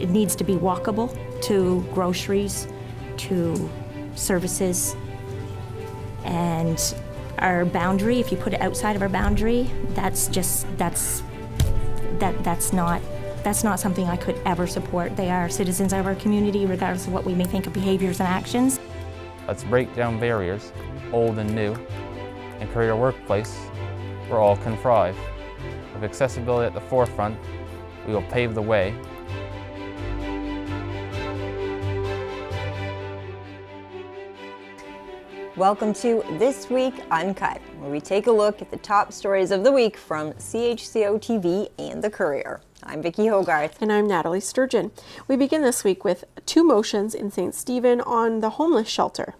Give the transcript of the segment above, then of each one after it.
It needs to be walkable to groceries, to services, and our boundary, if you put it outside of our boundary, that's not something I could ever support. They are citizens of our community, regardless of what we may think of behaviors and actions. Let's break down barriers, old and new, and create a workplace where all can thrive. With accessibility at the forefront, we will pave the way. Welcome to This Week Uncut, where we take a look at the top stories of the week from CHCO-TV and The Courier. I'm Vicki Hogarth. And I'm Nathalie Sturgeon. We begin this week with two motions in St. Stephen on the homeless shelter.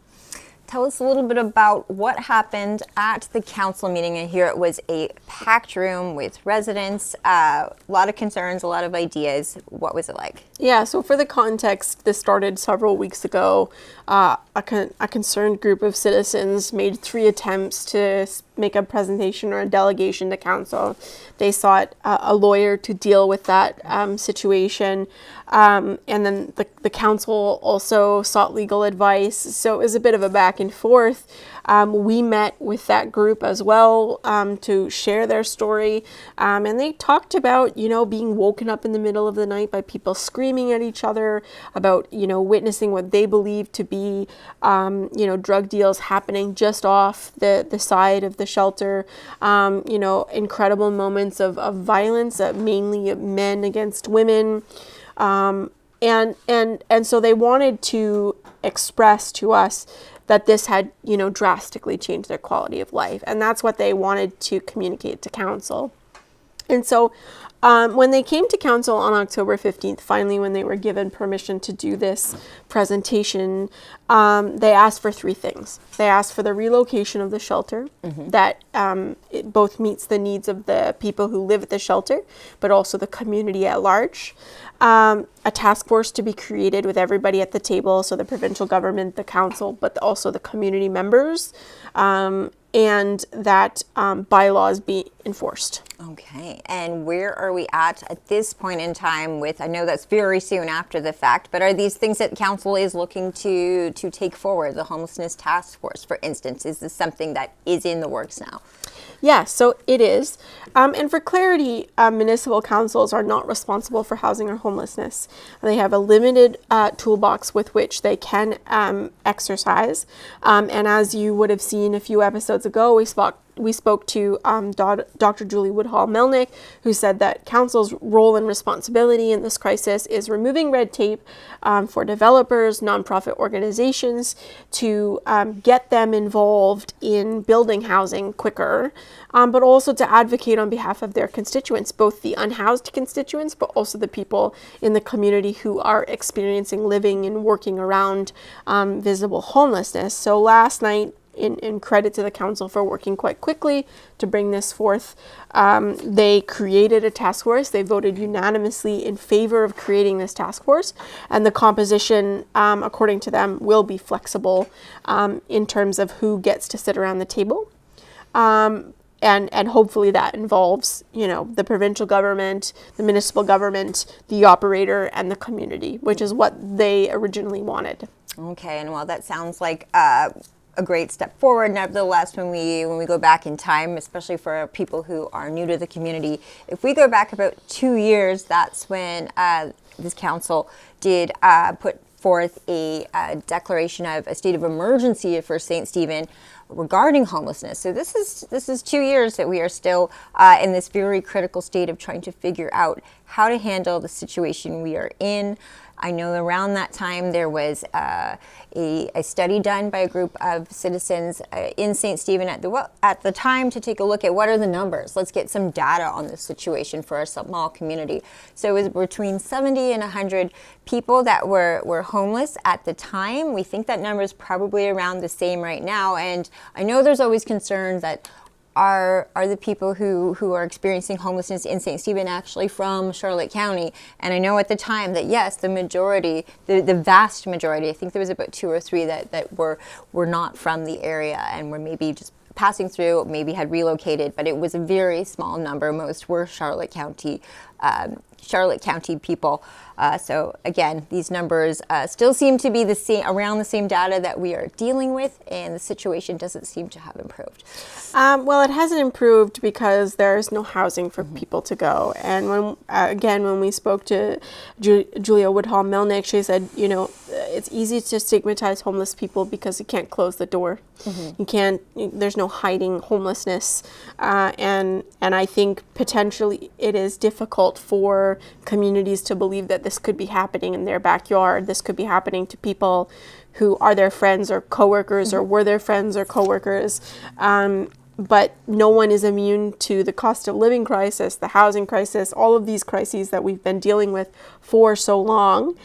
Tell us a little bit about what happened at the council meeting. I hear it was a packed room with residents, a lot of concerns, a lot of ideas. What was it like? Yeah, so for the context, this started several weeks ago. A concerned group of citizens made 3 attempts to make a presentation or a delegation to council. They sought a lawyer to deal with that situation. And then the council also sought legal advice. So it was a bit of a back and forth. We met with that group as well to share their story. And they talked about, being woken up in the middle of the night by people screaming at each other, about, witnessing what they believe to be, drug deals happening just off the side of the shelter. Incredible moments of violence, mainly men against women. And so they wanted to express to us that this had, drastically changed their quality of life. And that's what they wanted to communicate to council. And so when they came to council on October 15th, finally, when they were given permission to do this presentation, they asked for 3 things. They asked for the relocation of the shelter, that it both meets the needs of the people who live at the shelter, but also the community at large. A task force to be created with everybody at the table, so the provincial government, the council, but also the community members, and that bylaws be enforced. Okay, and where are we at this point in time with, I know that's very soon after the fact, but are these things that council is looking to take forward? The homelessness task force, for instance, is this something that is in the works now? Yeah, so it is. And for clarity, municipal councils are not responsible for housing or homelessness. They have a limited toolbox with which they can exercise. And as you would have seen a few episodes ago, we spoke to Dr. Julie Woodhall-Melnick, who said that council's role and responsibility in this crisis is removing red tape for developers, nonprofit organizations, to get them involved in building housing quicker, but also to advocate on behalf of their constituents, both the unhoused constituents, but also the people in the community who are experiencing living and working around visible homelessness. So last night, in credit to the council for working quite quickly to bring this forth, they created a task force. They voted unanimously in favor of creating this task force, and the composition, according to them, will be flexible in terms of who gets to sit around the table. And hopefully that involves, the provincial government, the municipal government, the operator, and the community, which is what they originally wanted. Okay, and while that sounds like a great step forward, nevertheless, when we go back in time, especially for people who are new to the community, if we go back about 2 years, that's when this council did put forth a declaration of a state of emergency for St. Stephen regarding homelessness. So this is 2 years that we are still in this very critical state of trying to figure out how to handle the situation we are in. I know around that time there was a study done by a group of citizens in St. Stephen at the time to take a look at what are the numbers. Let's get some data on the situation for a small community. So it was between 70 and 100 people that were homeless at the time. We think that number is probably around the same right now. And I know there's always concerns that are the people who are experiencing homelessness in St. Stephen actually from Charlotte County? And I know at the time that yes, the majority, the vast majority, I think there was about 2 or 3 that were not from the area and were maybe just passing through, maybe had relocated, but it was a very small number. Most were Charlotte County people. So again, these numbers still seem to be around the same data that we are dealing with, and the situation doesn't seem to have improved. Well, it hasn't improved because there's no housing for people to go. And when we spoke to Julia Woodhall-Melnick, she said, it's easy to stigmatize homeless people because you can't close the door. You can't. There's no hiding homelessness, and I think potentially it is difficult for communities to believe that this could be happening in their backyard. This could be happening to people who are their friends or coworkers or were their friends or coworkers. But no one is immune to the cost of living crisis, the housing crisis, all of these crises that we've been dealing with for so long.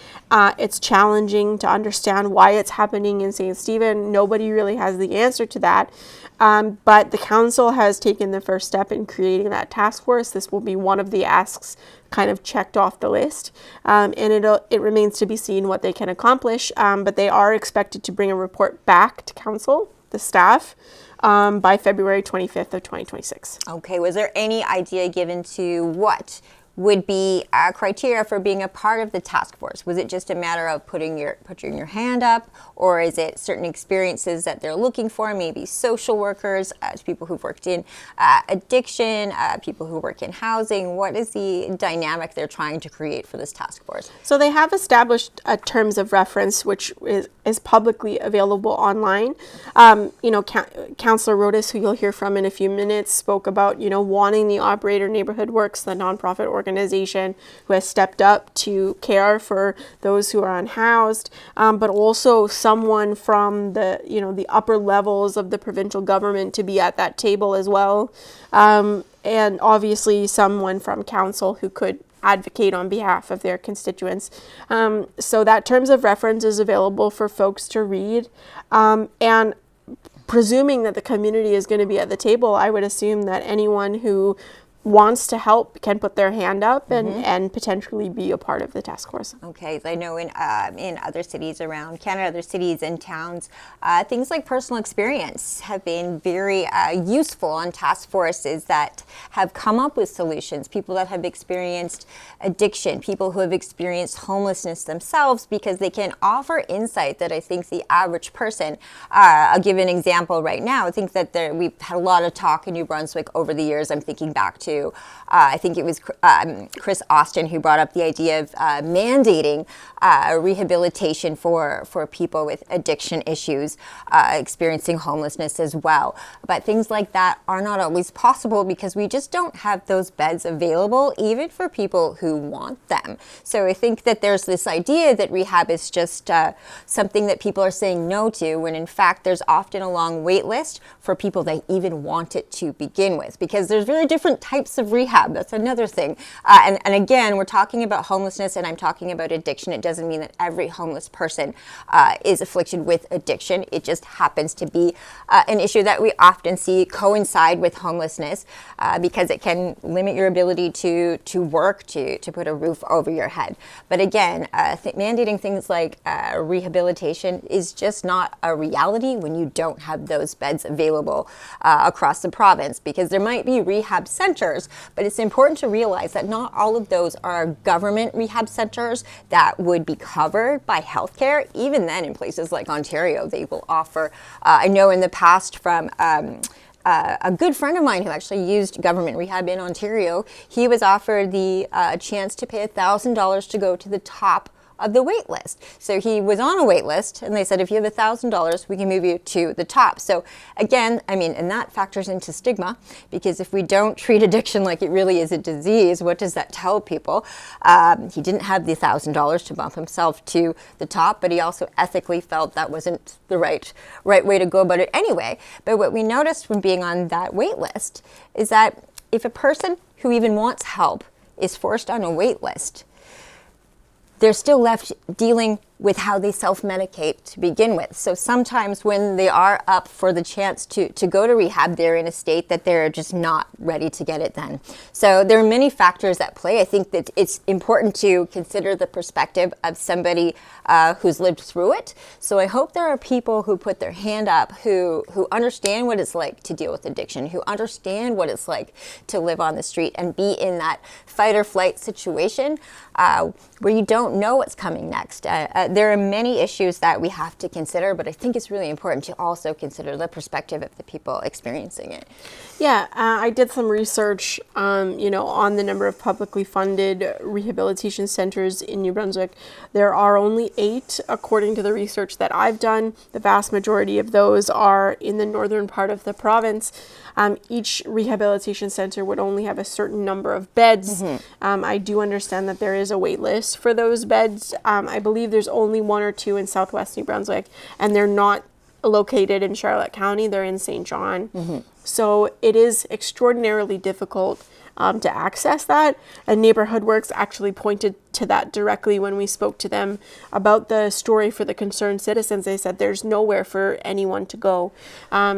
It's challenging to understand why it's happening in St. Stephen. Nobody really has the answer to that. But the council has taken the first step in creating that task force. This will be one of the asks kind of checked off the list. And it remains to be seen what they can accomplish. But they are expected to bring a report back to council, the staff, by February 25th of 2026. Okay, was there any idea given to what would be criteria for being a part of the task force? Was it just a matter of putting your hand up, or is it certain experiences that they're looking for, maybe social workers, people who've worked in addiction, people who work in housing? What is the dynamic they're trying to create for this task force? So they have established terms of reference, which is publicly available online. Councillor Rodas, who you'll hear from in a few minutes, spoke about, wanting the operator Neighborhood Works, the nonprofit organization who has stepped up to care for those who are unhoused, but also someone from the upper levels of the provincial government to be at that table as well, and obviously someone from council who could advocate on behalf of their constituents. So that terms of reference is available for folks to read, and presuming that the community is going to be at the table, I would assume that anyone who wants to help can put their hand up and potentially be a part of the task force. Okay, I know in other cities around Canada, other cities and towns, things like personal experience have been very useful on task forces that have come up with solutions. People that have experienced addiction, people who have experienced homelessness themselves, because they can offer insight that I think the average person, I'll give an example right now. I think that we've had a lot of talk in New Brunswick over the years. I'm thinking back to I think it was Chris Austin who brought up the idea of mandating rehabilitation for people with addiction issues, experiencing homelessness as well. But things like that are not always possible because we just don't have those beds available, even for people who want them. So I think that there's this idea that rehab is just something that people are saying no to, when in fact there's often a long wait list for people that even want it to begin with, because there's very different types of rehab. That's another thing. And again, we're talking about homelessness and I'm talking about addiction. It doesn't mean that every homeless person is afflicted with addiction. It just happens to be an issue that we often see coincide with homelessness because it can limit your ability to work, to put a roof over your head. But again, mandating things like rehabilitation is just not a reality when you don't have those beds available across the province, because there might be rehab centers, but it's important to realize that not all of those are government rehab centers that would be covered by healthcare. Even then, in places like Ontario, they will offer, I know in the past from a good friend of mine who actually used government rehab in Ontario, he was offered the chance to pay $1,000 to go to the top of the wait list. So he was on a wait list and they said, if you have $1,000, we can move you to the top. So again, and that factors into stigma, because if we don't treat addiction like it really is a disease, what does that tell people? He didn't have the $1,000 to bump himself to the top, but he also ethically felt that wasn't the right way to go about it anyway. But what we noticed when being on that wait list is that if a person who even wants help is forced on a wait list, they're still left dealing with how they self-medicate to begin with. So sometimes when they are up for the chance to go to rehab, they're in a state that they're just not ready to get it then. So there are many factors at play. I think that it's important to consider the perspective of somebody who's lived through it. So I hope there are people who put their hand up who understand what it's like to deal with addiction, who understand what it's like to live on the street and be in that fight or flight situation where you don't know what's coming next. There are many issues that we have to consider, but I think it's really important to also consider the perspective of the people experiencing it. Yeah, I did some research, on the number of publicly funded rehabilitation centers in New Brunswick. There are only 8, according to the research that I've done. The vast majority of those are in the northern part of the province. Each rehabilitation center would only have a certain number of beds. I do understand that there is a wait list for those beds. I believe there's only 1 or 2 in southwest New Brunswick, and they're not located in Charlotte County. They're in St. John. So it is extraordinarily difficult to access that. And Neighborhood Works actually pointed to that directly when we spoke to them about the story for the concerned citizens. They said there's nowhere for anyone to go.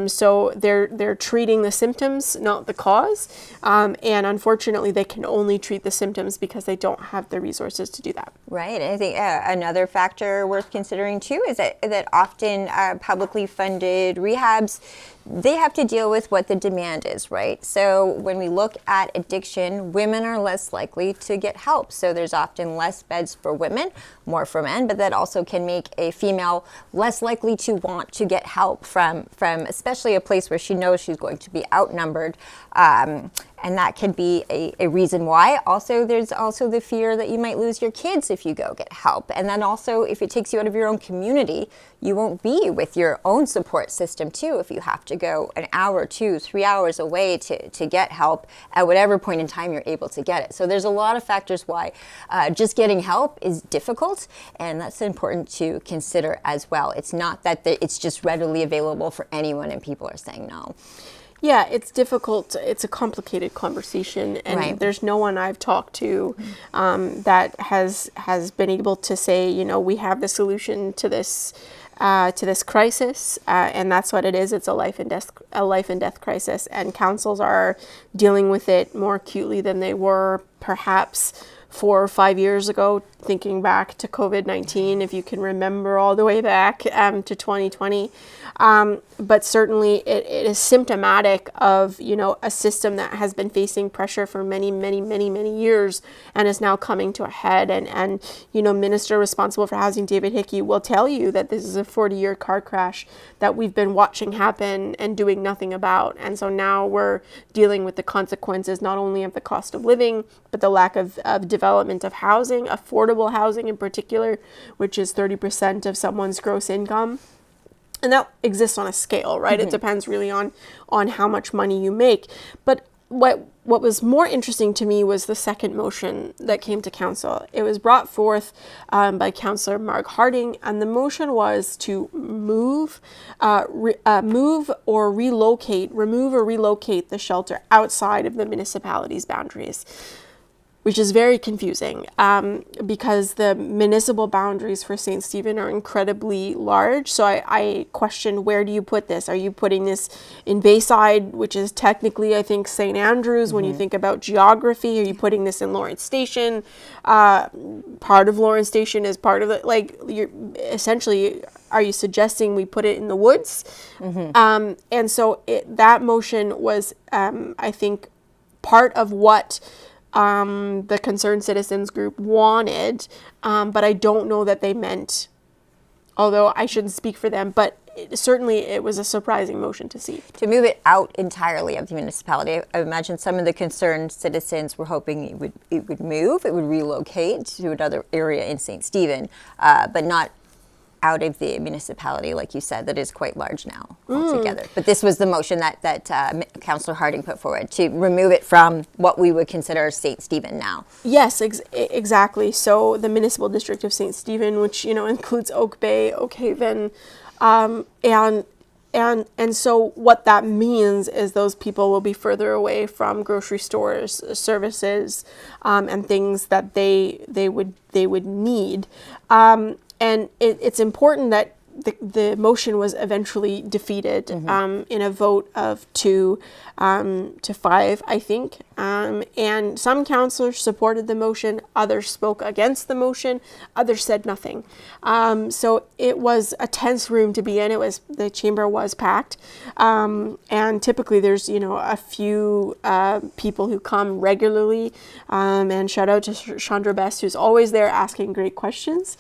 So they're treating the symptoms, not the cause. And unfortunately, they can only treat the symptoms because they don't have the resources to do that. Right. And I think another factor worth considering too is that often publicly funded rehabs, they have to deal with what the demand is, right? So when we look at addiction, women are less likely to get help. So there's often less beds for women, more for men, but that also can make a female less likely to want to get help from especially a place where she knows she's going to be outnumbered. And that could be a reason why. Also, there's also the fear that you might lose your kids if you go get help. And then also, if it takes you out of your own community, you won't be with your own support system too if you have to go an hour, 2, 3 hours away to get help at whatever point in time you're able to get it. So there's a lot of factors why just getting help is difficult, and that's important to consider as well. It's not that it's just readily available for anyone and people are saying no. Yeah, it's difficult. It's a complicated conversation, and Right. there's no one I've talked to that has been able to say, we have the solution to this crisis, and that's what it is. It's a life and death crisis, and councils are dealing with it more acutely than they were perhaps 4 or 5 years ago, thinking back to COVID-19, if you can remember all the way back to 2020. But certainly it is symptomatic of, a system that has been facing pressure for many, many, many, many years and is now coming to a head. And Minister responsible for housing, David Hickey, will tell you that this is a 40-year car crash that we've been watching happen and doing nothing about. And so now we're dealing with the consequences, not only of the cost of living, but the lack of development of housing, affordable housing in particular, which is 30% of someone's gross income. And that exists on a scale, right? It depends really on how much money you make. But what was more interesting to me was the second motion that came to council. It was brought forth by Councillor Marg Harding, and the motion was to remove or relocate the shelter outside of the municipality's boundaries, which is very confusing because the municipal boundaries for St. Stephen are incredibly large. So I question, where do you put this? Are you putting this in Bayside, which is technically, I think, St. Andrews? When you think about geography, are you putting this in Lawrence Station? Part of Lawrence Station is part of it. You're essentially, are you suggesting we put it in the woods? And so that motion was, I think, part of what the Concerned Citizens Group wanted, but I don't know that they meant, although I shouldn't speak for them, but certainly it was a surprising motion to see. To move it out entirely of the municipality, I imagine some of the concerned citizens were hoping it would relocate to another area in St. Stephen, but not out of the municipality, like you said, that is quite large now altogether. But this was the motion that Councillor Harding put forward, to remove it from what we would consider St. Stephen now. Yes, exactly. So the municipal district of St. Stephen, which includes Oak Bay, Oakhaven, and so what that means is those people will be further away from grocery stores, services, and things that they would need. it's important that the motion was eventually defeated in a vote of 2 to 5, I think. And some councillors supported the motion, others spoke against the motion, others said nothing. So it was a tense room to be in. The chamber was packed. And typically there's, a few people who come regularly. And shout out to Chandra Best, who's always there asking great questions.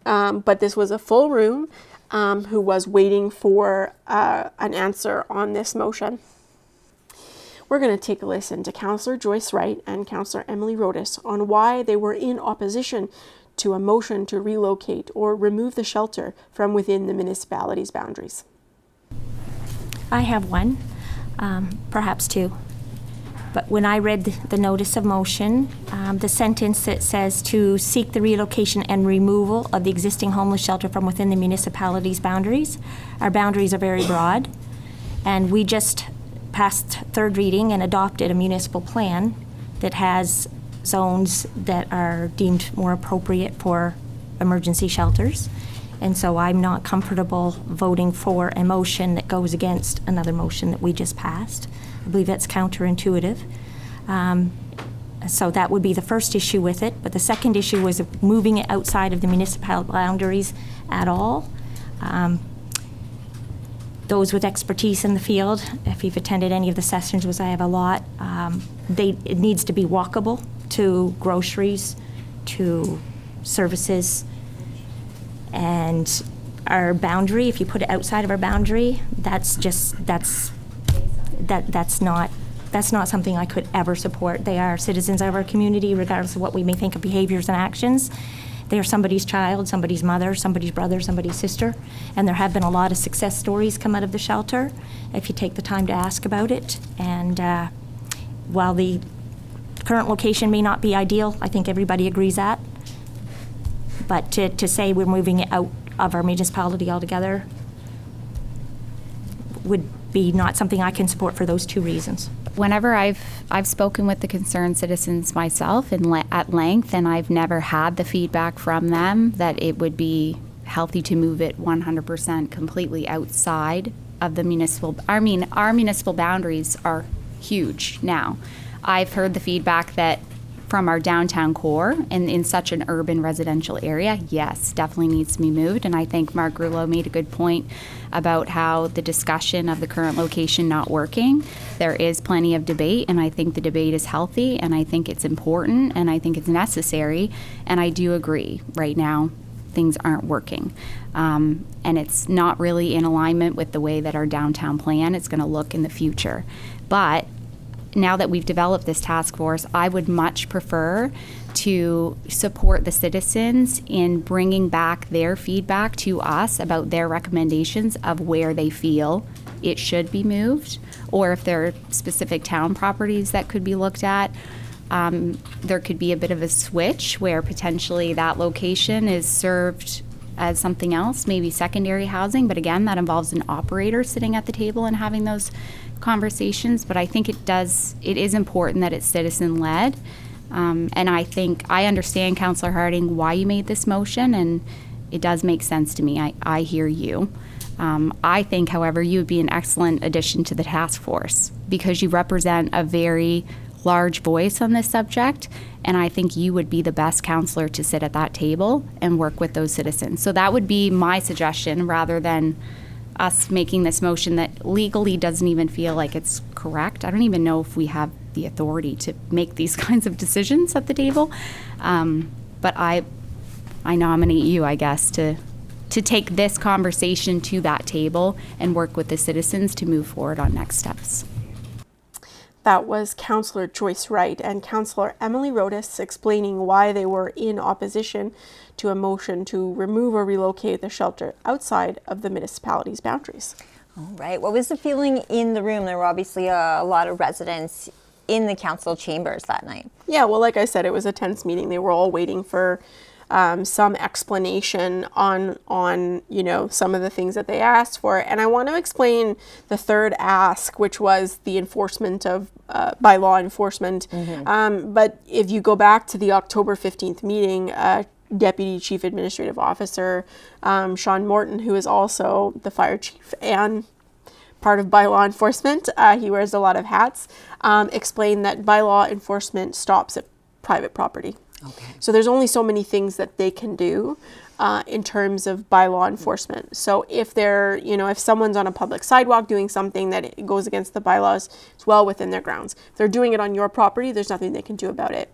But this was a full room who was waiting for an answer on this motion. We're going to take a listen to Councillor Joyce Wright and Councillor Emily Rodas on why they were in opposition to a motion to relocate or remove the shelter from within the municipality's boundaries. I have one, perhaps two. But when I read the notice of motion, the sentence that says to seek the relocation and removal of the existing homeless shelter from within the municipality's boundaries, our boundaries are very broad, and we just passed third reading and adopted a municipal plan that has zones that are deemed more appropriate for emergency shelters. And so I'm not comfortable voting for a motion that goes against another motion that we just passed. I believe that's counterintuitive. So that would be the first issue with it. But the second issue was moving it outside of the municipal boundaries at all. Those with expertise in the field, if you've attended any of the sessions, which I have a lot, it needs to be walkable to groceries, to services, and our boundary, if you put it outside of our boundary, that's not something I could ever support. They are citizens of our community, regardless of what we may think of behaviors and actions. They are somebody's child, somebody's mother, somebody's brother, somebody's sister, and there have been a lot of success stories come out of the shelter if you take the time to ask about it. And while the current location may not be ideal, I think everybody agrees that, but to say we're moving it out of our municipality altogether would be not something I can support for those two reasons. Whenever I've spoken with the concerned citizens myself at length, and I've never had the feedback from them that it would be healthy to move it 100% completely outside of the municipal. Our municipal boundaries are huge now. I've heard the feedback that from our downtown core and in such an urban residential area, yes, definitely needs to be moved. And I think Mark Rouleau made a good point about how the discussion of the current location not working. There is plenty of debate, and I think the debate is healthy, and I think it's important, and I think it's necessary. And I do agree, right now, things aren't working. And it's not really in alignment with the way that our downtown plan is going to look in the future. But now that we've developed this task force, I would much prefer to support the citizens in bringing back their feedback to us about their recommendations of where they feel it should be moved, or if there are specific town properties that could be looked at. There could be a bit of a switch where potentially that location is served as something else, maybe secondary housing, but again, that involves an operator sitting at the table and having those conversations. But I think it is important that it's citizen-led. And I understand, Councillor Harding, why you made this motion, and it does make sense to me. I hear you. I think, however, you would be an excellent addition to the task force because you represent a very large voice on this subject, and I think you would be the best counselor to sit at that table and work with those citizens. So that would be my suggestion, rather than us making this motion that legally doesn't even feel like it's correct. I don't even know if we have the authority to make these kinds of decisions at the table. But I nominate you, I guess, to take this conversation to that table and work with the citizens to move forward on next steps. That was Councillor Joyce Wright and Councillor Emily Rodas explaining why they were in opposition to a motion to remove or relocate the shelter outside of the municipality's boundaries. All right. What was the feeling in the room? There were obviously a lot of residents in the council chambers that night. Yeah, well, like I said, it was a tense meeting. They were all waiting for some explanation on some of the things that they asked for. And I want to explain the third ask, which was the enforcement of by law enforcement. But if you go back to the October 15th meeting, Deputy Chief Administrative Officer, Sean Morton, who is also the fire chief and part of bylaw enforcement, he wears a lot of hats, explained that bylaw enforcement stops at private property. Okay. So there's only so many things that they can do in terms of bylaw enforcement. So if they're, if someone's on a public sidewalk doing something that it goes against the bylaws, it's well within their grounds. If they're doing it on your property, there's nothing they can do about it.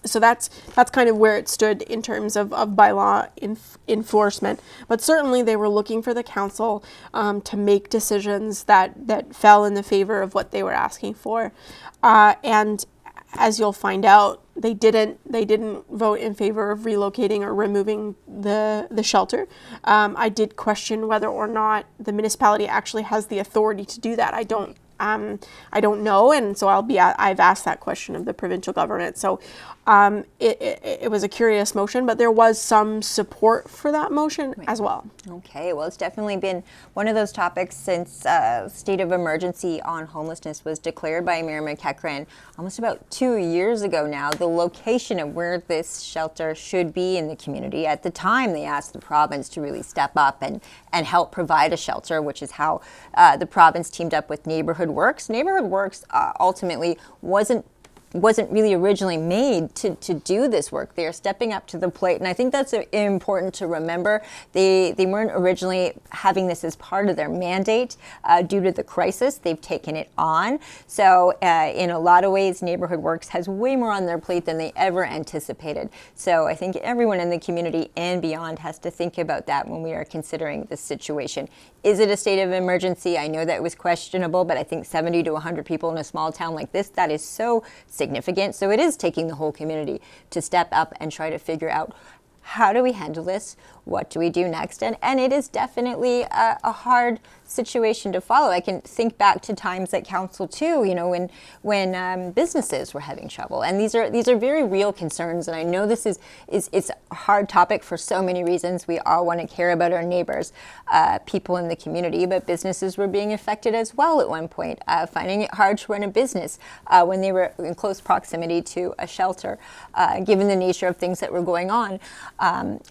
So that's kind of where it stood in terms of bylaw enforcement. But certainly they were looking for the council to make decisions that fell in the favor of what they were asking for. And as you'll find out, they didn't vote in favor of relocating or removing the shelter. I did question whether or not the municipality actually has the authority to do that. I don't know, and so I've asked that question of the provincial government. So it was a curious motion, but there was some support for that motion as well. Okay, well, it's definitely been one of those topics since state of emergency on homelessness was declared by Mayor McEachran almost about 2 years ago now. The location of where this shelter should be in the community. At the time, they asked the province to really step up and help provide a shelter, which is how the province teamed up with Neighborhood Works. Neighborhood Works ultimately wasn't really originally made to do this work. They are stepping up to the plate, and I think that's important to remember. They weren't originally having this as part of their mandate due to the crisis. They've taken it on. So in a lot of ways, Neighborhood Works has way more on their plate than they ever anticipated. So I think everyone in the community and beyond has to think about that when we are considering this situation. Is it a state of emergency? I know that it was questionable, but I think 70 to 100 people in a small town like this, that is so significant. So it is taking the whole community to step up and try to figure out, how do we handle this? What do we do next? And it is definitely a hard situation to follow. I can think back to times at council too, when businesses were having trouble. And these are very real concerns. And I know this is a hard topic for so many reasons. We all want to care about our neighbors, people in the community, but businesses were being affected as well at one point, finding it hard to run a business when they were in close proximity to a shelter, given the nature of things that were going on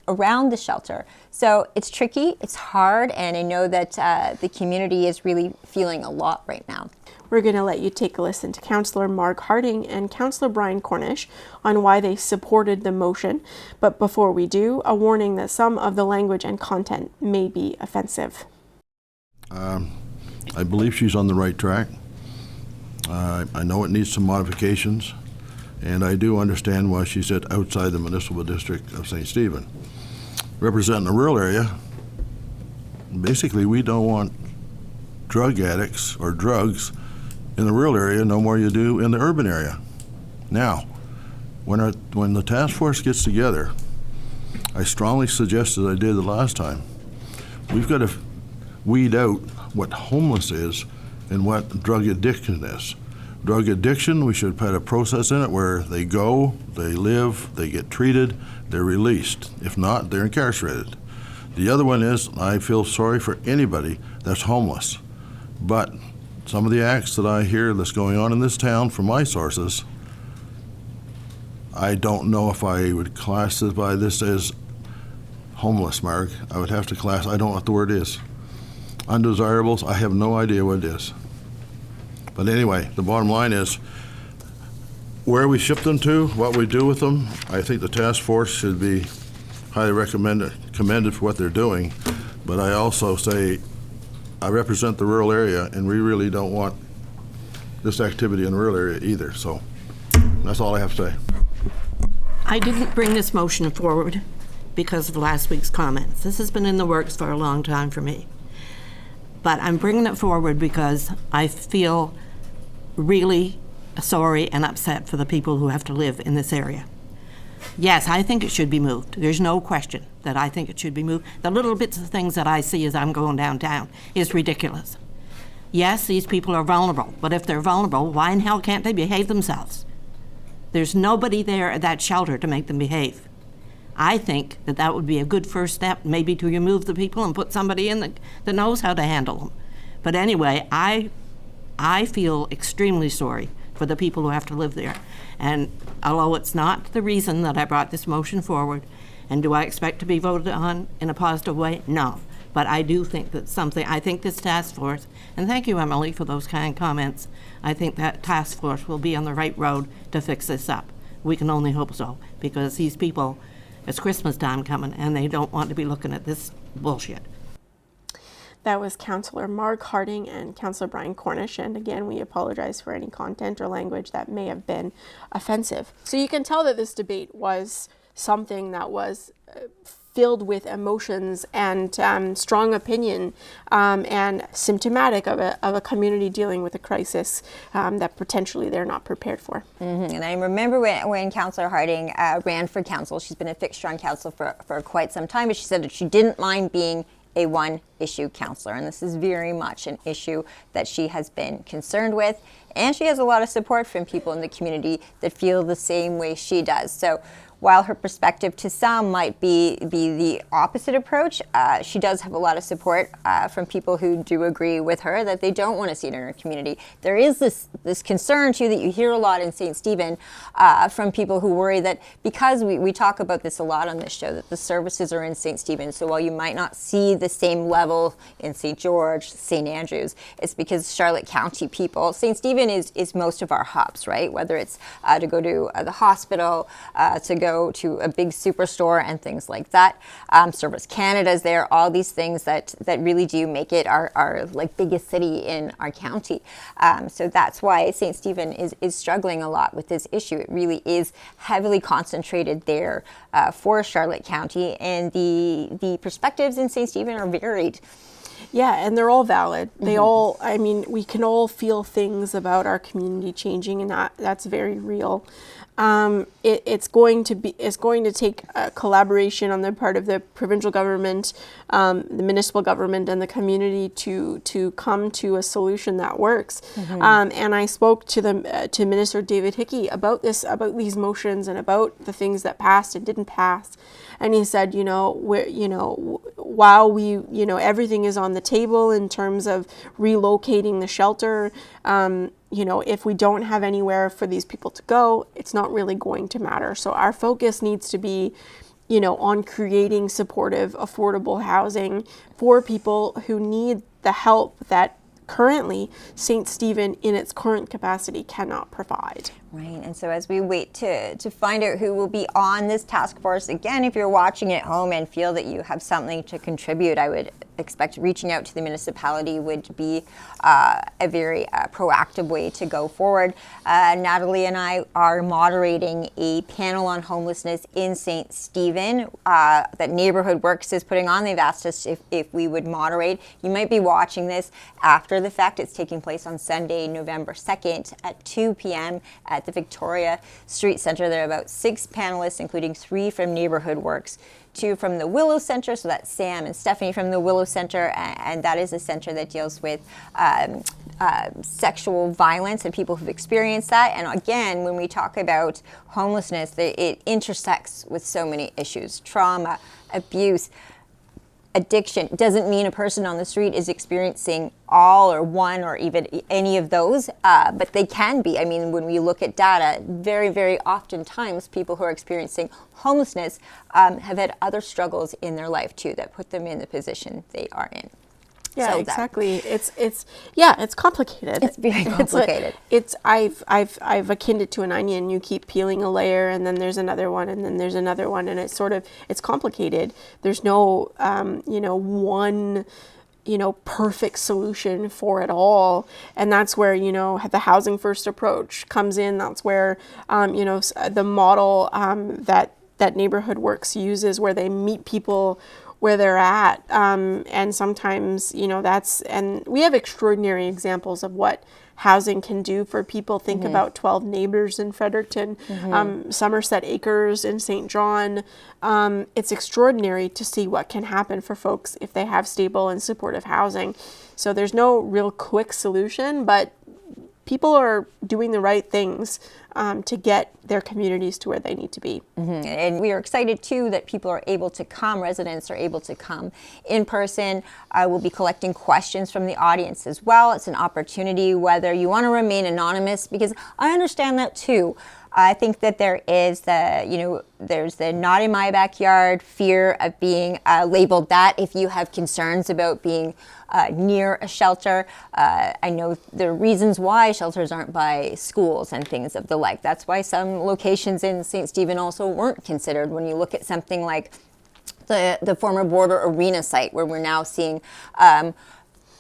around the shelter. So it's tricky, it's hard, and I know that the community is really feeling a lot right now. We're going to let you take a listen to Councillor Mark Harding and Councillor Brian Cornish on why they supported the motion. But before we do, a warning that some of the language and content may be offensive. I believe she's on the right track. I know it needs some modifications, and I do understand why she said outside the municipal district of St. Stephen. Representing the rural area, basically we don't want drug addicts or drugs in the rural area no more you do in the urban area. Now, when the task force gets together, I strongly suggest, as I did the last time, we've got to weed out what homeless is and what drug addiction is. Drug addiction, we should put a process in it where they go, they live, they get treated, they're released. If not, they're incarcerated. The other one is, I feel sorry for anybody that's homeless. But some of the acts that I hear that's going on in this town from my sources, I don't know if I would classify this as homeless, Mark. I would have to I don't know what the word is. Undesirables, I have no idea what it is. But anyway, the bottom line is, where we ship them to, what we do with them, I think the task force should be highly commended for what they're doing. But I also say, I represent the rural area, and we really don't want this activity in the rural area either. So that's all I have to say. I didn't bring this motion forward because of last week's comments. This has been in the works for a long time for me. But I'm bringing it forward because I feel really sorry and upset for the people who have to live in this area. Yes, I think it should be moved. There's no question that I think it should be moved. The little bits of things that I see as I'm going downtown is ridiculous. Yes, these people are vulnerable, but if they're vulnerable, why in hell can't they behave themselves? There's nobody there at that shelter to make them behave. I think that that would be a good first step, maybe to remove the people and put somebody in that knows how to handle them. But anyway, I feel extremely sorry for the people who have to live there. And although it's not the reason that I brought this motion forward, And do I expect to be voted on in a positive way? No. But I do think that I think this task force, and thank you, Emily, for those kind comments, I think that task force will be on the right road to fix this up. We can only hope so, because these people, it's Christmas time coming, and they don't want to be looking at this bullshit. That was Councillor Mark Harding and Councillor Brian Cornish, and again, we apologize for any content or language that may have been offensive. So you can tell that this debate was something that was filled with emotions and strong opinion, and symptomatic of a community dealing with a crisis that potentially they're not prepared for. And I remember when Councillor Harding ran for council. She's been a fixture on council for quite some time, but she said that she didn't mind being a one-issue councillor, and this is very much an issue that she has been concerned with, and she has a lot of support from people in the community that feel the same way she does. So while her perspective to some might be the opposite approach, she does have a lot of support from people who do agree with her that they don't want to see it in her community. There is this concern too that you hear a lot in St. Stephen from people who worry that because we talk about this a lot on this show, that the services are in St. Stephen, so while you might not see the same level in St. George, St. Andrews, it's because Charlotte County people, St. Stephen is most of our hubs, right? Whether it's to go to the hospital, to go to a big superstore and things like that. Service Canada's there, all these things that really do make it our like biggest city in our county. So that's why St. Stephen is struggling a lot with this issue. It really is heavily concentrated there for Charlotte County, and the perspectives in St. Stephen are varied. Yeah, and they're all valid. They all, I mean, we can all feel things about our community changing, and that's very real. It's going to take collaboration on the part of the provincial government, the municipal government, and the community to come to a solution that works. And I spoke to Minister David Hickey about these motions and about the things that passed and didn't pass. And he said, while everything is on the table in terms of relocating the shelter, if we don't have anywhere for these people to go, it's not really going to matter. So our focus needs to be, on creating supportive, affordable housing for people who need the help that currently St. Stephen in its current capacity cannot provide. Right, and so as we wait to find out who will be on this task force, again, if you're watching at home and feel that you have something to contribute, I would expect reaching out to the municipality would be a very proactive way to go forward. Nathalie and I are moderating a panel on homelessness in St. Stephen that Neighborhood Works is putting on. They've asked us if we would moderate. You might be watching this after the fact. It's taking place on Sunday, November 2nd at 2 p.m. at the Victoria Street Centre. There are about 6 panelists, including 3 from Neighborhood Works, 2 from the Willow Centre, so that's Sam and Stephanie from the Willow Centre, and that is a centre that deals with sexual violence and people who've experienced that. And again, when we talk about homelessness, it intersects with so many issues: trauma, abuse, addiction. Doesn't mean a person on the street is experiencing all or one or even any of those, but they can be. I mean, when we look at data, very, very oftentimes people who are experiencing homelessness have had other struggles in their life too that put them in the position they are in. Yeah, So exactly. It's complicated. It's very complicated. I've akined it to an onion. You keep peeling a layer, and then there's another one, and then there's another one, and it's complicated. There's no one perfect solution for it all. And that's where, the housing first approach comes in. That's where, the model that Neighborhood Works uses, where they meet people where they're at. And sometimes, and we have extraordinary examples of what housing can do for people. Think about 12 Neighbors in Fredericton, Somerset Acres in St. John. It's extraordinary to see what can happen for folks if they have stable and supportive housing. So there's no real quick solution, but people are doing the right things to get their communities to where they need to be. And we are excited too that people are able to come, residents are able to come in person. We'll be collecting questions from the audience as well. It's an opportunity, whether you want to remain anonymous, because I understand that too. I think that there is there's the not in my backyard fear of being labeled that if you have concerns about being near a shelter. I know there are reasons why shelters aren't by schools and things of the like. That's why some locations in St. Stephen also weren't considered. When you look at something like the former Border Arena site, where we're now seeing a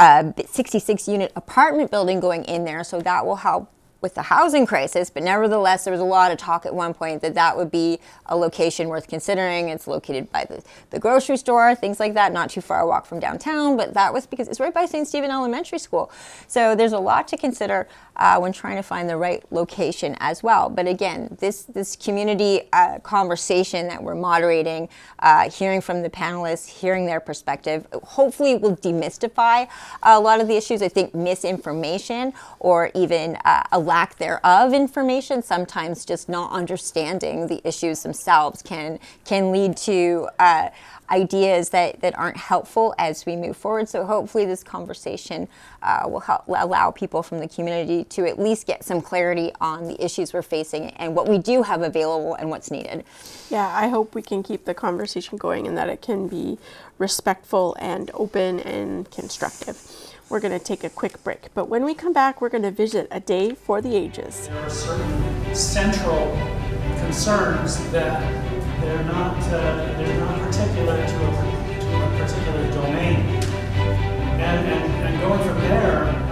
66-unit apartment building going in there, so that will help with the housing crisis. But nevertheless, there was a lot of talk at one point that that would be a location worth considering. It's located by the grocery store, things like that, not too far a walk from downtown, but that was because it's right by St. Stephen Elementary School. So there's a lot to consider when trying to find the right location as well. But again, this community conversation that we're moderating, hearing from the panelists, hearing their perspective, hopefully will demystify a lot of the issues. I think misinformation or even a lack thereof information, sometimes just not understanding the issues themselves can lead to ideas that aren't helpful as we move forward. So hopefully this conversation will allow people from the community to at least get some clarity on the issues we're facing and what we do have available and what's needed. Yeah, I hope we can keep the conversation going and that it can be respectful and open and constructive. We're going to take a quick break, but when we come back, we're going to visit A Day for the Ages. There are certain central concerns that they're not particular to a particular domain, and going from there.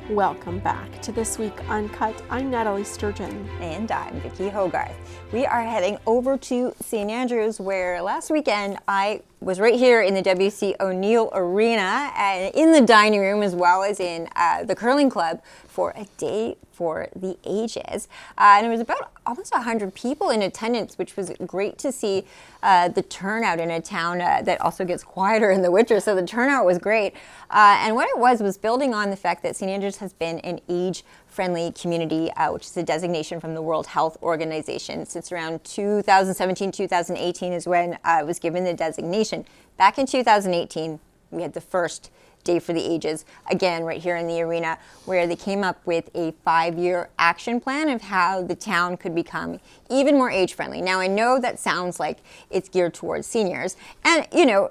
Welcome back to This Week Uncut. I'm Nathalie Sturgeon. And I'm Vicki Hogarth. We are heading over to St. Andrews, where last weekend I was right here in the W.C. O'Neill Arena and in the dining room as well as in the curling club for A Day for the Ages. And it was about almost 100 people in attendance, which was great to see the turnout in a town that also gets quieter in the winter. So the turnout was great. And what it was building on the fact that St. Andrews has been an age-friendly community, which is a designation from the World Health Organization. Since around 2017, 2018 is when it was given the designation. Back in 2018, we had the first Day for the Ages, again, right here in the arena, where they came up with a 5-year action plan of how the town could become even more age-friendly. Now, I know that sounds like it's geared towards seniors, and,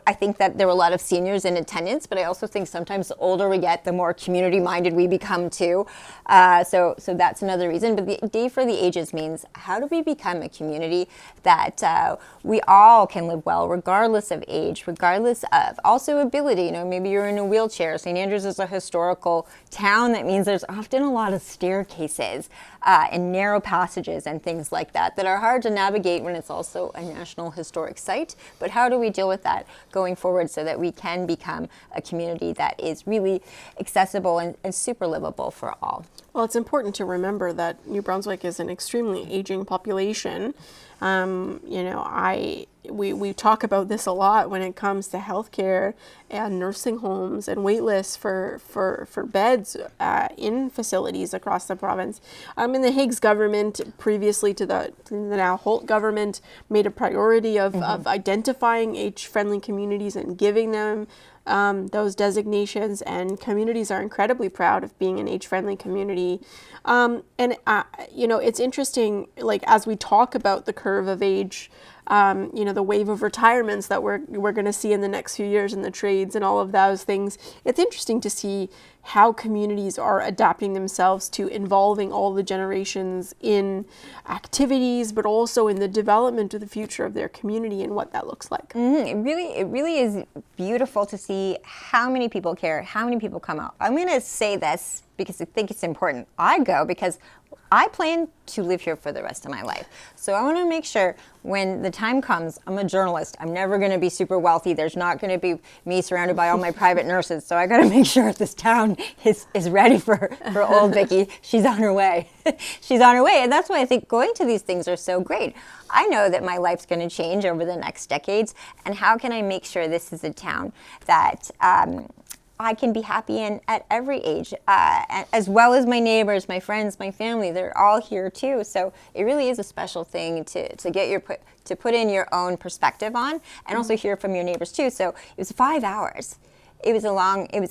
I think that there were a lot of seniors in attendance, but I also think sometimes the older we get, the more community-minded we become, too. So that's another reason. But the Day for the Ages means, how do we become a community that we all can live well, regardless of age, regardless of also ability? Maybe you're in a wheelchair. St. Andrews is a historical town. That means there's often a lot of staircases and narrow passages and things like that are hard to navigate when it's also a National Historic Site. But how do we deal with that going forward so that we can become a community that is really accessible and super livable for all? Well, it's important to remember that New Brunswick is an extremely aging population. We talk about this a lot when it comes to healthcare and nursing homes and wait lists for beds in facilities across the province. In the Higgs government, previously to the now Holt government, made a priority of identifying age-friendly communities and giving them those designations, and communities are incredibly proud of being an age-friendly community. It's interesting, like, as we talk about the curve of age, the wave of retirements that we're going to see in the next few years in the trades and all of those things, it's interesting to see how communities are adapting themselves to involving all the generations in activities, but also in the development of the future of their community and what that looks like. Mm-hmm. It really is beautiful to see how many people care, how many people come out. I'm going to say this because I think it's important. I go because I plan to live here for the rest of my life. So I want to make sure when the time comes, I'm a journalist. I'm never going to be super wealthy. There's not going to be me surrounded by all my private nurses. So I got to make sure this town is ready for old Vicki. She's on her way. She's on her way. And that's why I think going to these things are so great. I know that my life's going to change over the next decades. And how can I make sure this is a town that I can be happy in at every age, as well as my neighbors, my friends, my family. They're all here too. So it really is a special thing to get to put in your own perspective on, and also hear from your neighbors too. So it was 5 hours. It was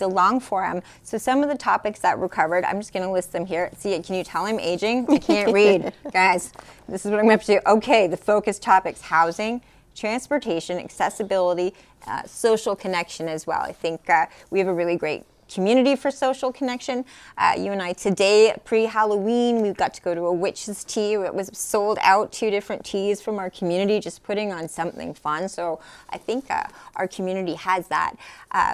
a long forum. So some of the topics that were covered, I'm just going to list them here. See, can you tell I'm aging? I can't read. Guys, this is what I'm going to have to do. Okay, the focus topics: housing, transportation, accessibility, social connection as well. I think we have a really great community for social connection. You and I today, pre-Halloween, we got to go to a witch's tea. It was sold out, 2 different teas from our community, just putting on something fun. So I think our community has that.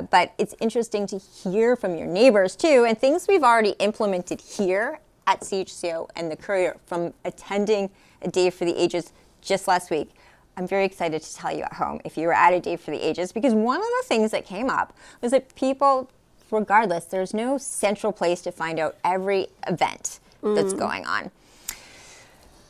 But it's interesting to hear from your neighbors too, and things we've already implemented here at CHCO and The Courier from attending a Day for the Ages just last week. I'm very excited to tell you at home if you were at a Day for the Ages, because one of the things that came up was that people, regardless, there's no central place to find out every event that's going on.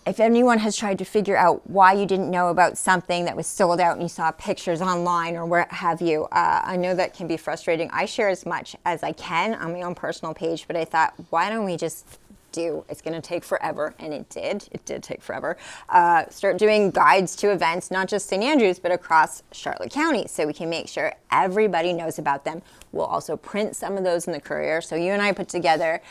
If anyone has tried to figure out why you didn't know about something that was sold out and you saw pictures online or what have you, I know that can be frustrating. I share as much as I can on my own personal page, but I thought, why don't we just it's going to take forever, and it did take forever, start doing guides to events, not just St. Andrews, but across Charlotte County, so we can make sure everybody knows about them. We'll also print some of those in the Courier. So you and I put together,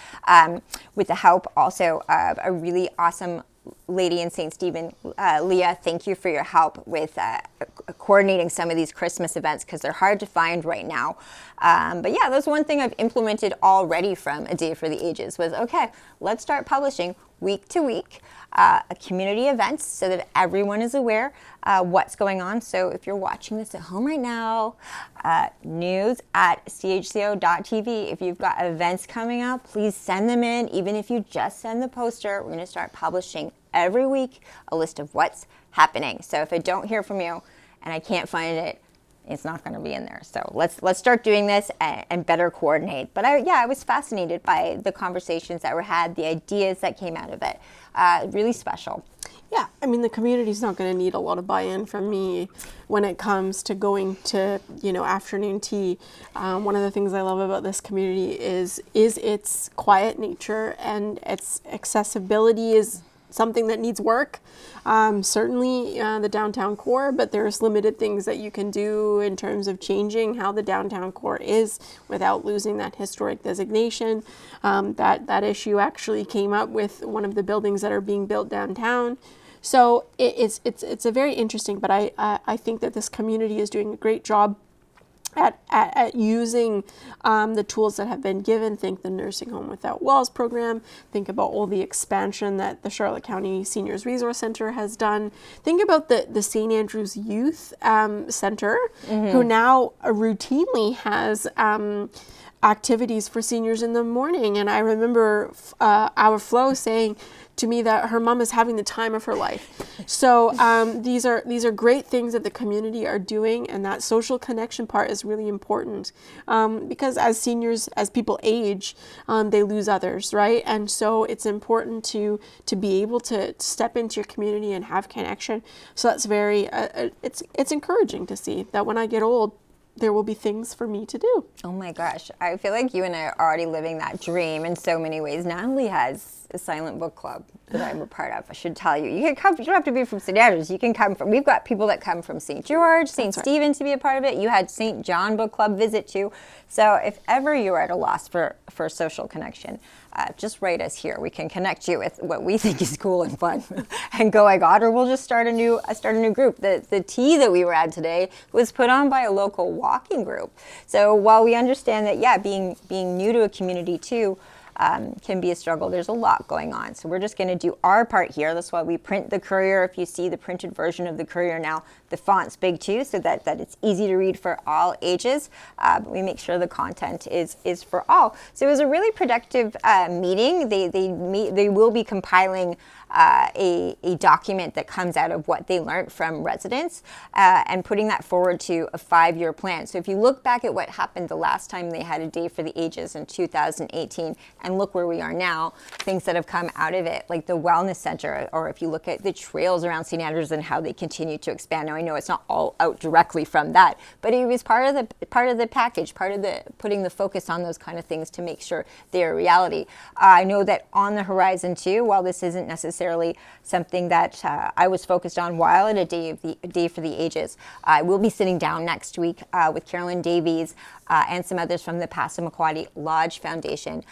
with the help also of a really awesome lady in St. Stephen, Leah, thank you for your help with coordinating some of these Christmas events, because they're hard to find right now. But yeah, that's one thing I've implemented already from A Day for the Ages was, okay, let's start publishing week to week community events so that everyone is aware what's going on. So if you're watching this at home right now, news at CHCO.TV. If you've got events coming up, please send them in. Even if you just send the poster, we're going to start publishing every week a list of what's happening. So if I don't hear from you and I can't find it, it's not going to be in there. So let's start doing this and better coordinate. But I was fascinated by the conversations that were had, the ideas that came out of it. Really special. Yeah, I mean, the community's not going to need a lot of buy-in from me when it comes to going to, afternoon tea. One of the things I love about this community is its quiet nature, and its accessibility is something that needs work. Certainly the downtown core, but there's limited things that you can do in terms of changing how the downtown core is without losing that historic designation. That issue actually came up with one of the buildings that are being built downtown. So it's a very interesting, but I think that this community is doing a great job at using the tools that have been given. Think the Nursing Home Without Walls program. Think about all the expansion that the Charlotte County Seniors Resource Center has done. Think about the St. Andrews Youth Center, who now routinely has activities for seniors in the morning. And I remember our Flo saying to me that her mom is having the time of her life. So these are great things that the community are doing, and that social connection part is really important because as seniors, as people age, they lose others, right? And so it's important to be able to step into your community and have connection. So that's very it's encouraging to see that when I get old, there will be things for me to do. Oh my gosh. I feel like you and I are already living that dream in so many ways. Nathalie has a silent book club that I'm a part of. I should tell you. You can come, you don't have to be from St. Andrews. You can come from, we've got people that come from St. George, St. Stephen to be a part of it. You had St. John Book Club visit too. So if ever you are at a loss for social connection, just write us here. We can connect you with what we think is cool and fun and go, I got, or we'll just start a new group. The tea that we were at today was put on by a local walking group. So while we understand that, being new to a community too, can be a struggle. There's a lot going on. So we're just going to do our part here. That's why we print the Courier. If you see the printed version of the Courier now, the font's big too, so that it's easy to read for all ages. But we make sure the content is for all. So it was a really productive meeting. They will be compiling a document that comes out of what they learned from residents and putting that forward to a 5-year plan. So if you look back at what happened the last time they had a Day for the Ages in 2018 and look where we are now, things that have come out of it, like the Wellness Center, or if you look at the trails around St. Andrews and how they continue to expand. Now I know it's not all out directly from that, but it was part of the package, part of the putting the focus on those kind of things to make sure they're a reality. I know that on the horizon too, while this isn't necessarily something that I was focused on while at a Day for the Ages, I will be sitting down next week with Carolyn Davies and some others from the Passamaquoddy Lodge Foundation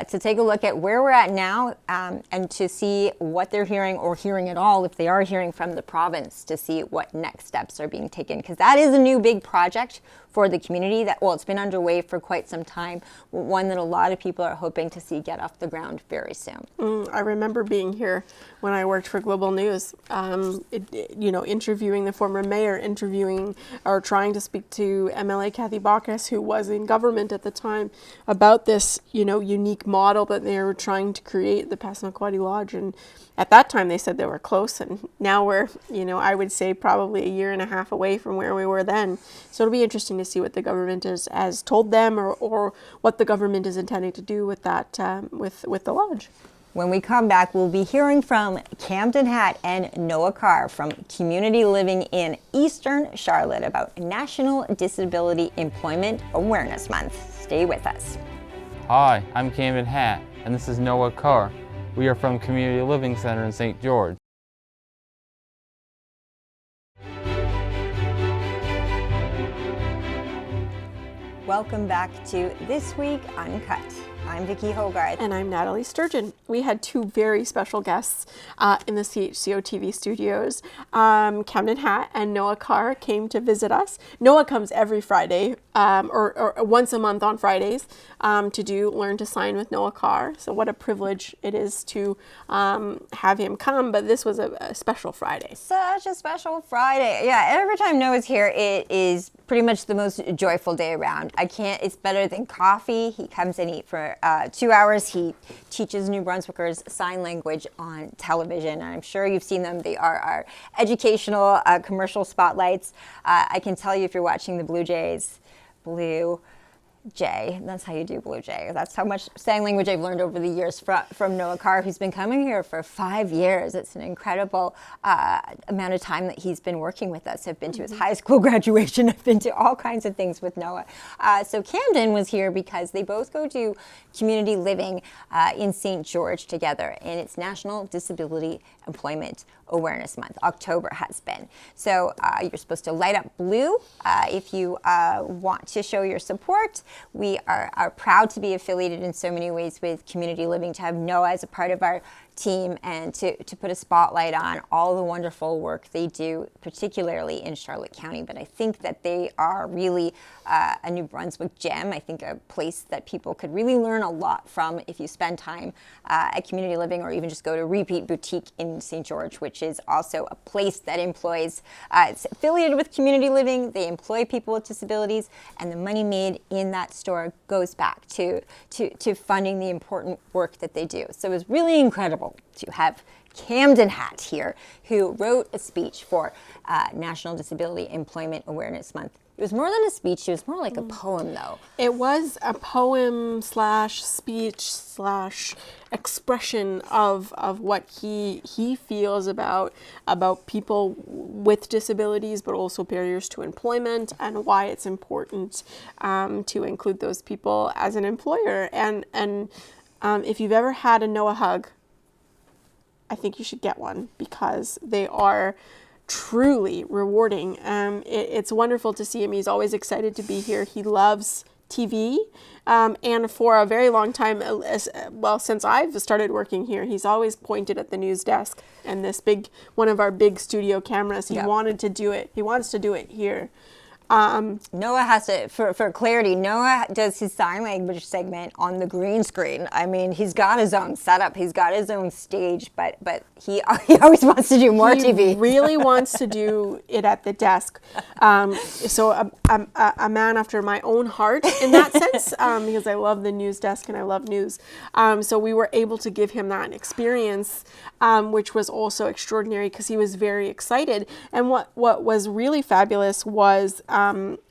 to take a look at where we're at now and to see what they're hearing, or hearing at all if they are hearing from the province, to see what next steps are being taken, because that is a new big project for the community that, well, it's been underway for quite some time, one that a lot of people are hoping to see get off the ground very soon. I remember being here when I worked for Global News, interviewing the former mayor, interviewing or trying to speak to MLA Kathy Baucus, who was in government at the time, about this, unique model that they were trying to create, the Passamaquoddy Lodge. And at that time they said they were close, and now we're, I would say probably a year and a half away from where we were then. So it'll be interesting to see what the government has told them, or what the government is intending to do with that, with the lodge. When we come back, we'll be hearing from Camden Hatt and Noah Carr from Community Living in Eastern Charlotte about National Disability Employment Awareness Month. Stay with us. Hi, I'm Camden Hatt, and this is Noah Carr. We are from Community Living Center in St. George. Welcome back to This Week Uncut. I'm Vicki Hogarth. And I'm Nathalie Sturgeon. We had two very special guests in the CHCO-TV studios. Camden Hatt and Noah Carr came to visit us. Noah comes every Friday, or once a month on Fridays, to do Learn to Sign with Noah Carr. So what a privilege it is to have him come, but this was a special Friday. Such a special Friday. Yeah, every time Noah's here, it is pretty much the most joyful day around. It's better than coffee. He comes and eats for 2 hours. He teaches New Brunswickers sign language on television. I'm sure you've seen them. They are our educational commercial spotlights. I can tell you, if you're watching the Blue Jays, Blue Jay, that's how you do Blue Jay. That's how much sign language I've learned over the years from Noah Carr, who's been coming here for 5 years. It's an incredible amount of time that he's been working with us. I've been to his high school graduation. I've been to all kinds of things with Noah. So Camden was here because they both go to community living in St. George together, and it's National Disability Employment Awareness Month. October has been. So you're supposed to light up blue if you want to show your support. We are proud to be affiliated in so many ways with Community Living, to have Noah as a part of our team, and to put a spotlight on all the wonderful work they do, particularly in Charlotte County. But I think that they are really a New Brunswick gem. I think a place that people could really learn a lot from if you spend time at Community Living, or even just go to Repeat Boutique in St. George, which is also a place that employs, it's affiliated with Community Living. They employ people with disabilities, and the money made in that store goes back to funding the important work that they do. So it was really incredible to have Camden Hatt here, who wrote a speech for National Disability Employment Awareness Month. It was more than a speech, it was more like a poem, though. It was a poem / speech / expression of what he feels about people with disabilities, but also barriers to employment, and why it's important to include those people as an employer. And if you've ever had a Noah hug, I think you should get one, because they are truly rewarding. It's wonderful to see him. He's always excited to be here. He loves TV, and for a very long time, since I've started working here, he's always pointed at the news desk and this one of our big studio cameras. He wanted to do it. He wants to do it here. Noah has to, for clarity, Noah does his sign language segment on the green screen. I mean, he's got his own setup, he's got his own stage, but he always wants to do more TV. He really wants to do it at the desk. So a man after my own heart in that sense, because I love the news desk and I love news. So we were able to give him that experience, which was also extraordinary, because he was very excited. And what was really fabulous was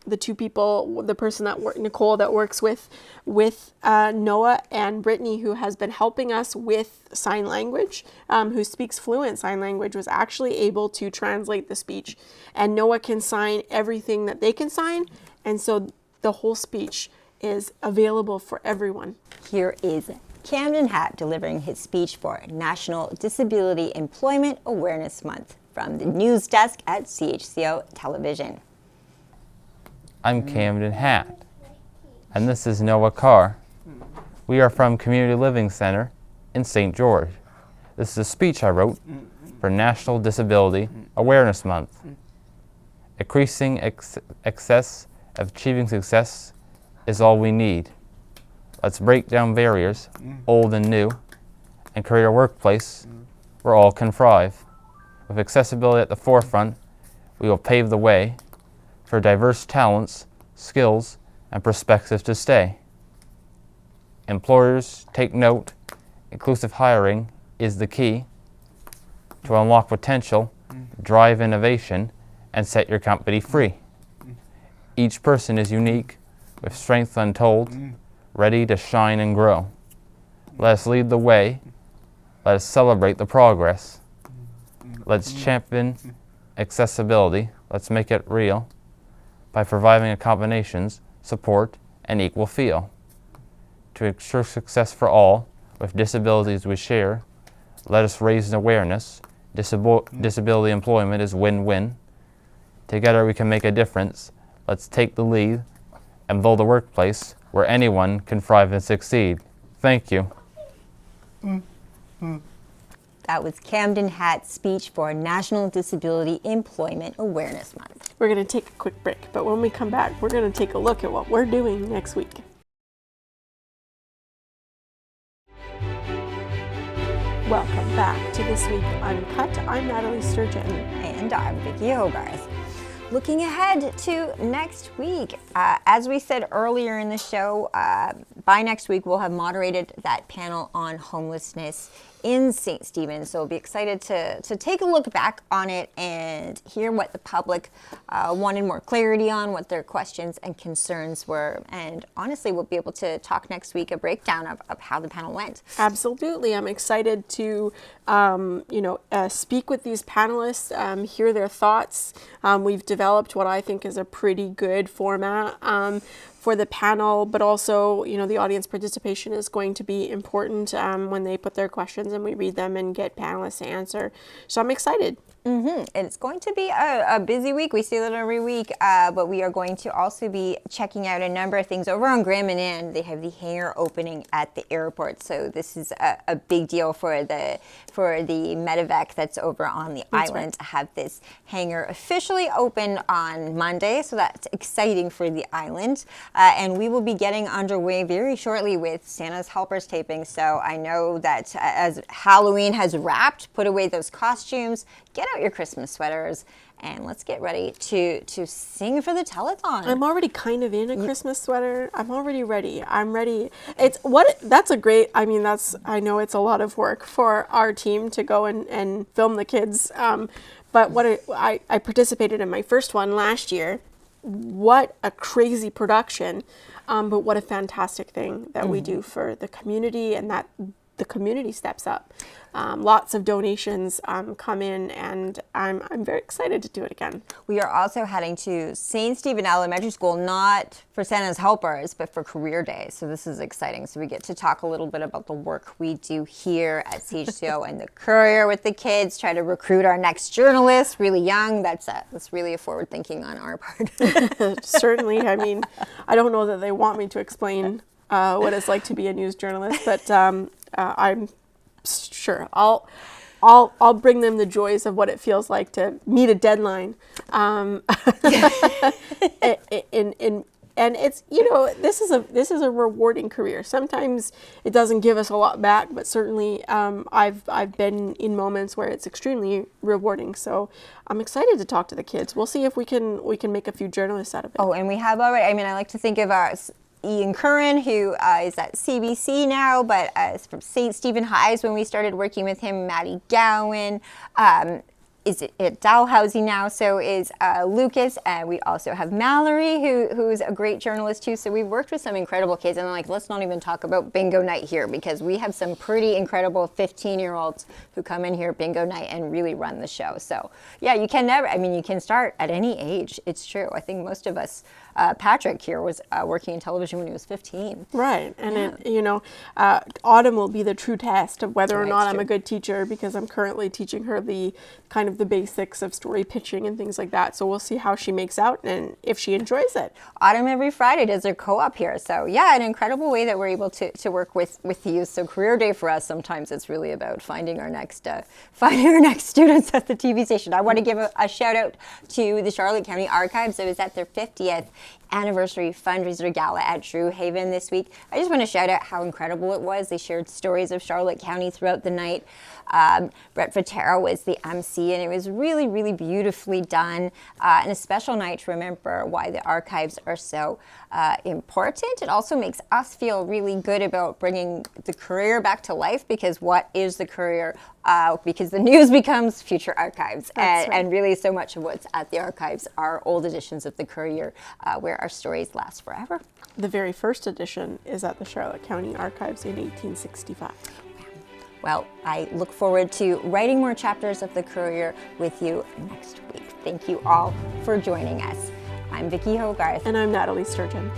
the two people, the person Nicole, that works with Noah, and Brittany, who has been helping us with sign language, who speaks fluent sign language, was actually able to translate the speech. And Noah can sign everything that they can sign, and so the whole speech is available for everyone. Here is Camden Hatt delivering his speech for National Disability Employment Awareness Month from the news desk at CHCO Television. I'm Camden Hatt, And this is Noah Carr. We are from Community Living Center in St. George. This is a speech I wrote for National Disability Awareness Month. Increasing excess of achieving success is all we need. Let's break down barriers, old and new, and create a workplace where all can thrive. With accessibility at the forefront, we will pave the way for diverse talents, skills, and perspectives to stay. Employers, take note, inclusive hiring is the key to unlock potential, drive innovation, and set your company free. Each person is unique, with strength untold, ready to shine and grow. Let us lead the way. Let us celebrate the progress. Let's champion accessibility. Let's make it real by providing accommodations, support, and equal feel. To ensure success for all with disabilities we share, let us raise awareness. Disability employment is win-win. Together we can make a difference. Let's take the lead and build a workplace where anyone can thrive and succeed. Thank you. That was Camden Hatt's speech for National Disability Employment Awareness Month. We're going to take a quick break, but when we come back, we're going to take a look at what we're doing next week. Welcome back to This Week Uncut. I'm Nathalie Sturgeon. And I'm Vicki Hogarth. Looking ahead to next week, as we said earlier in the show, by next week we'll have moderated that panel on homelessness in St. Stephen. So we'll be excited to take a look back on it and hear what the public wanted more clarity on, what their questions and concerns were. And honestly, we'll be able to talk next week, a breakdown of how the panel went. Absolutely. I'm excited to speak with these panelists, hear their thoughts. We've developed what I think is a pretty good format for the panel, but also, the audience participation is going to be important when they put their questions and we read them and get panelists to answer. So I'm excited. And it's going to be a busy week. We say that every week, but we are going to also be checking out a number of things over on Graham and Ann. They have the hangar opening at the airport, so this is a big deal for the Medevac that's over on the island to have this hangar officially open on Monday. So that's exciting for the island, and we will be getting underway very shortly with Santa's Helpers taping. So I know that as Halloween has wrapped, put away those costumes, get out your Christmas sweaters, and let's get ready to sing for the telethon. I'm already kind of in a Christmas sweater. I'm already ready. I'm ready. I know it's a lot of work for our team to go and film the kids. But I participated in my first one last year. What a crazy production. But what a fantastic thing that we do for the community, and that the community steps up. Lots of donations come in, and I'm very excited to do it again. We are also heading to St. Stephen Elementary School, not for Santa's Helpers, but for Career Day. So this is exciting. So we get to talk a little bit about the work we do here at CHCO and The Courier with the kids, try to recruit our next journalist, really young. That's really a forward thinking on our part. Certainly. I mean, I don't know that they want me to explain what it's like to be a news journalist, but I'm sure I'll bring them the joys of what it feels like to meet a deadline. And it's, this is a rewarding career. Sometimes it doesn't give us a lot back, but certainly I've been in moments where it's extremely rewarding. So I'm excited to talk to the kids. We'll see if we can make a few journalists out of it. Oh, and we have already. I mean, I like to think of Ian Curran, who is at CBC now, but is from St. Stephen Highs when we started working with him. Maddie Gowan is at Dalhousie now, so is Lucas, and we also have Mallory, who's a great journalist too. So we've worked with some incredible kids, and let's not even talk about bingo night here, because we have some pretty incredible 15-year-olds who come in here bingo night and really run the show. So yeah, you can start at any age. It's true. I think most of us Patrick here was working in television when he was 15. Right, and autumn will be the true test of whether or Right, not it's I'm a true. good teacher, because I'm currently teaching her the kind of the basics of story pitching and things like that. So we'll see how she makes out and if she enjoys it. Autumn every Friday does her co-op here. So yeah, an incredible way that we're able to work with the youth. So career day for us, sometimes it's really about finding our next students at the TV station. I want to give a shout out to the Charlotte County Archives. It was at their 50th anniversary fundraiser gala at Drew Haven this week. I just want to shout out how incredible it was. They shared stories of Charlotte County throughout the night. Brett Vitero was the MC, and it was really, really beautifully done, and a special night to remember why the archives are so important. It also makes us feel really good about bringing the Courier back to life, because what is the Courier? Because the news becomes future archives, That's right. and really so much of what's at the archives are old editions of the Courier, where our stories last forever. The very first edition is at the Charlotte County Archives in 1865. Well, I look forward to writing more chapters of the Courier with you next week. Thank you all for joining us. I'm Vicki Hogarth. And I'm Nathalie Sturgeon.